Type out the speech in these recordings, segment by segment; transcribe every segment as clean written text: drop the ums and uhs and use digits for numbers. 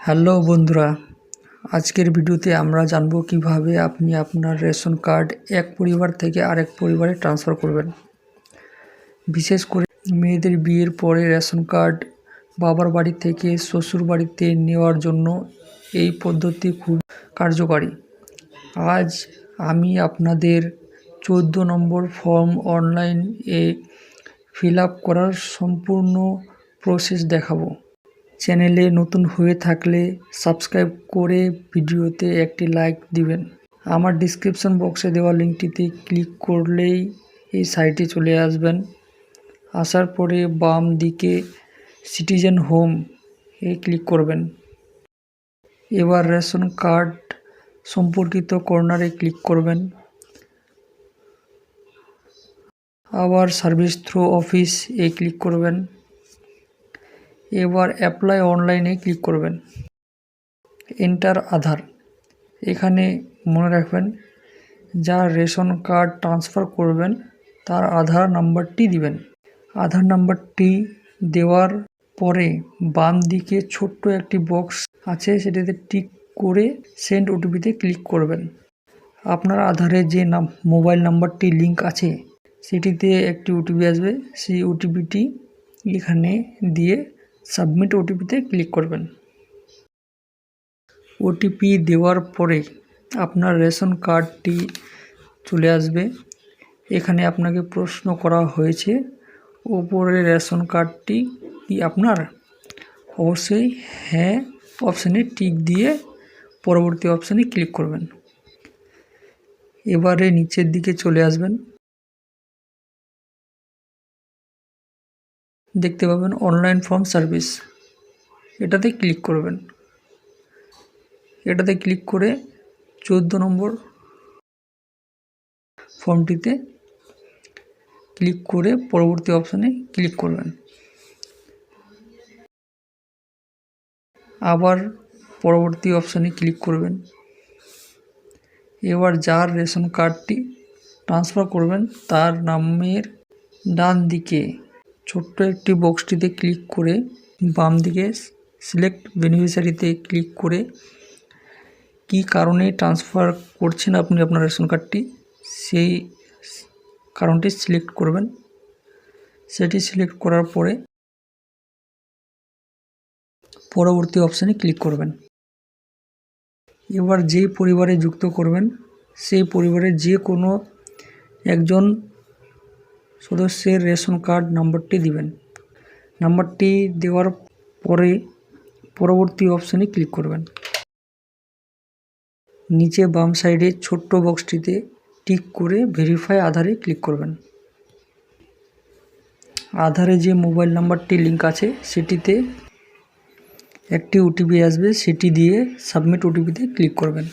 Hello বন্ধুরা, আজকের ভিডিওতে আমরা জানব কিভাবে আপনি আপনার রেশন কার্ড এক পরিবার থেকে আরেক পরিবারে ট্রান্সফার করবেন। বিশেষ করে মেয়েদের বিয়ের পরে রেশন কার্ড বাবার বাড়ি থেকে শ্বশুর বাড়িতে নেওয়ার জন্য এই পদ্ধতি খুব কার্যকারী। আজ আমি আপনাদের 14 নম্বর ফর্ম অনলাইনে ফিল আপ করার সম্পূর্ণ প্রসেস দেখাবো। চ্যানেলে নতুন হয়ে থাকলে সাবস্ক্রাইব করে ভিডিওতে একটি লাইক দিবেন। আমার ডিসক্রিপশন বক্সে দেওয়া লিঙ্কটিতে ক্লিক করলেই এই সাইটে চলে আসবেন। আসার পরে বাম দিকে সিটিজেন হোম ক্লিক করবেন। এবার রেশন কার্ড সম্পর্কিত কর্নারে ক্লিক করবেন। আবার সার্ভিস থ্রু অফিস ক্লিক করবেন। এবার অ্যাপ্লাই অনলাইনে ক্লিক করবেন। এন্টার আধার, এখানে মনে রাখবেন যার রেশন কার্ড ট্রান্সফার করবেন তার আধার নাম্বারটি দিবেন। আধার নাম্বারটি দেওয়ার পরে বাম দিকে ছোট্ট একটি বক্স আছে, সেটাতে টিক করে সেন্ড ওটিপিতে ক্লিক করবেন। আপনার আধারে যে মোবাইল নাম্বারটি লিঙ্ক আছে সেটিতে একটি ওটিপি আসবে, সেই ওটিপিটি এখানে দিয়ে সাবমিট ওটিপিতে ক্লিক করবেন। ওটিপি দেওয়ার পরে আপনার রেশন কার্ডটি চলে আসবে। এখানে আপনাকে প্রশ্ন করা হয়েছে, ওপরে রেশন কার্ডটি কি আপনার? অবশ্যই হ্যাঁ অপশানে টিক দিয়ে পরবর্তী অপশানে ক্লিক করবেন। এবারে নিচের দিকে চলে আসবেন, দেখতে পাবেন অনলাইন ফর্ম সার্ভিস, এটাতে ক্লিক করবেন। এটাতে ক্লিক করে 14 নম্বর ফর্মটিতে ক্লিক করে পরবর্তী অপশানে ক্লিক করবেন। আবার পরবর্তী অপশানে ক্লিক করবেন। এবার যার রেশন কার্ডটি ট্রান্সফার করবেন তার নামের ডান দিকে ছোট্ট একটি বক্সটিতে ক্লিক করে বাম দিকে সিলেক্ট বেনিফিশিয়ারিতে ক্লিক করে কি কারণে ট্রান্সফার করছেন আপনি আপনার রেশন কার্ডটি, সেই কারণটি সিলেক্ট করবেন। সেটি সিলেক্ট করার পরে পরবর্তী অপশানে ক্লিক করবেন। এবার যে পরিবারে যুক্ত করবেন সেই পরিবারের যে কোনো একজন সদস্যের রেশন কার্ড নাম্বারটি দিবেন। নাম্বারটি দেওয়ার পরে পরবর্তী অপশানে ক্লিক করবেন। নিচে বাম সাইডে ছোট্ট বক্সটিতে টিক করে ভেরিফাই আধারে ক্লিক করবেন। আধারে যে মোবাইল নাম্বারটি লিঙ্ক আছে সেটিতে একটি ওটিপি আসবে, সেটি দিয়ে সাবমিট ওটিপিতে ক্লিক করবেন।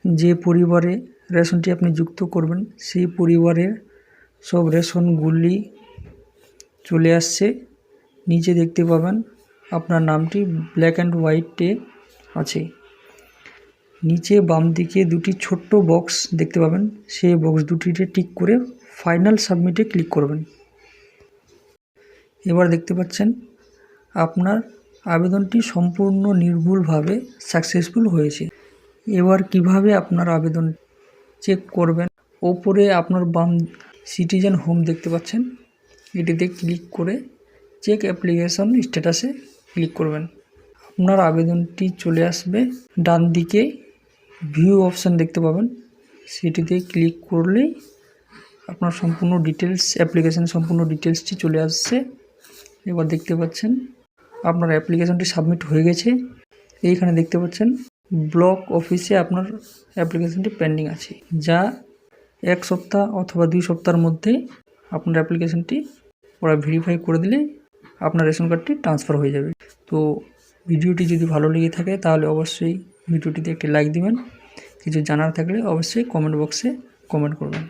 যে পরিবারে রেশনটি আপনি যুক্ত করবেন সেই পরিবারের সব রেশনগুলি চলে আসছে। নিচে দেখতে পাবেন আপনার নামটি ব্ল্যাক অ্যান্ড হোয়াইটে আছে। নিচে বাম দিকে দুটি ছোট্ট বক্স দেখতে পাবেন, সেই বক্স দুটিতে টিক করে ফাইনাল সাবমিটে ক্লিক করবেন। এবার দেখতে পাচ্ছেন আপনার আবেদনটি সম্পূর্ণ নির্ভুলভাবে সাকসেসফুল হয়েছে। এবার কিভাবে আপনার আবেদন চেক করবেন, ওপরে আপনার বাম সিটিজেন হোম দেখতে পাচ্ছেন, এটিতে ক্লিক করে চেক অ্যাপ্লিকেশন স্ট্যাটাসে ক্লিক করবেন। আপনার আবেদনটি চলে আসবে। ডান দিকে ভিউ অপশান দেখতে পাবেন, সেটিতে ক্লিক করলেই আপনার সম্পূর্ণ ডিটেলস অ্যাপ্লিকেশানের সম্পূর্ণ ডিটেলসটি চলে আসছে। এবার দেখতে পাচ্ছেন আপনার অ্যাপ্লিকেশনটি সাবমিট হয়ে গেছে। এইখানে দেখতে পাচ্ছেন ব্লক অফিসে আপনার অ্যাপ্লিকেশনটি পেন্ডিং আছে, যা 1 সপ্তাহ অথবা 2 সপ্তাহের মধ্যে আপনার অ্যাপ্লিকেশনটি ওরা ভেরিফাই করে দিলে আপনার রেশন কার্ডটি ট্রান্সফার হয়ে যাবে। তো ভিডিওটি যদি ভালো লেগে থাকে তাহলে অবশ্যই ভিডিওটিতে একটি লাইক দিবেন। কিছু জানার থাকলে অবশ্যই কমেন্ট বক্সে কমেন্ট করবেন।